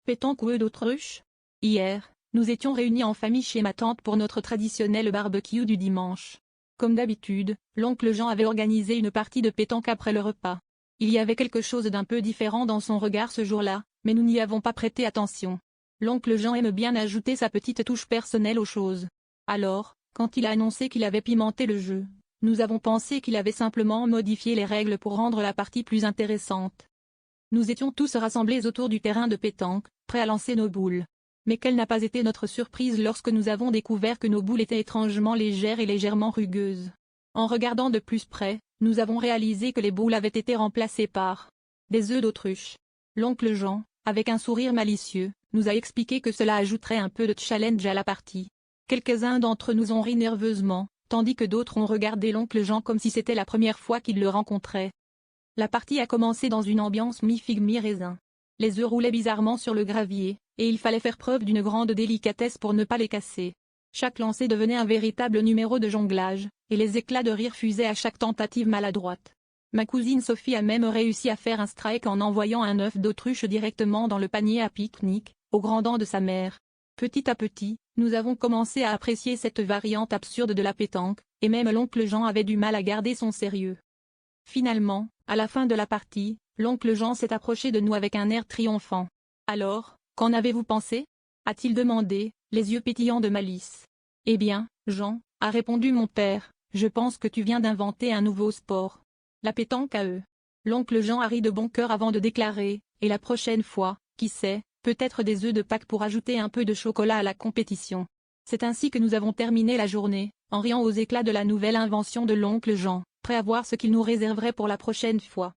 Pétanque ou œufs d'autruche? Hier, nous étions réunis en famille chez ma tante pour notre traditionnel barbecue du dimanche. Comme d'habitude, l'oncle Jean avait organisé une partie de pétanque après le repas. Il y avait quelque chose d'un peu différent dans son regard ce jour-là, mais nous n'y avons pas prêté attention. L'oncle Jean aime bien ajouter sa petite touche personnelle aux choses. Alors, quand il a annoncé qu'il avait pimenté le jeu, nous avons pensé qu'il avait simplement modifié les règles pour rendre la partie plus intéressante. Nous étions tous rassemblés autour du terrain de pétanque, prêts à lancer nos boules. Mais quelle n'a pas été notre surprise lorsque nous avons découvert que nos boules étaient étrangement légères et légèrement rugueuses. En regardant de plus près, nous avons réalisé que les boules avaient été remplacées par des œufs d'autruche. L'oncle Jean, avec un sourire malicieux, nous a expliqué que cela ajouterait un peu de challenge à la partie. Quelques-uns d'entre nous ont ri nerveusement, tandis que d'autres ont regardé l'oncle Jean comme si c'était la première fois qu'ils le rencontraient. La partie a commencé dans une ambiance mi-figue mi-raisin. Les œufs roulaient bizarrement sur le gravier, et il fallait faire preuve d'une grande délicatesse pour ne pas les casser. Chaque lancer devenait un véritable numéro de jonglage, et les éclats de rire fusaient à chaque tentative maladroite. Ma cousine Sophie a même réussi à faire un strike en envoyant un œuf d'autruche directement dans le panier à pique-nique, aux grands dents de sa mère. Petit à petit, nous avons commencé à apprécier cette variante absurde de la pétanque, et même l'oncle Jean avait du mal à garder son sérieux. Finalement, à la fin de la partie, l'oncle Jean s'est approché de nous avec un air triomphant. « Alors, qu'en avez-vous pensé » a-t-il demandé, les yeux pétillants de malice. « Eh bien, Jean, » a répondu mon père, « je pense que tu viens d'inventer un nouveau sport. La pétanque à eux. » L'oncle Jean a ri de bon cœur avant de déclarer, « Et la prochaine fois, qui sait, peut-être des œufs de Pâques pour ajouter un peu de chocolat à la compétition. » C'est ainsi que nous avons terminé la journée, en riant aux éclats de la nouvelle invention de l'oncle Jean, prêt à voir ce qu'il nous réserverait pour la prochaine fois.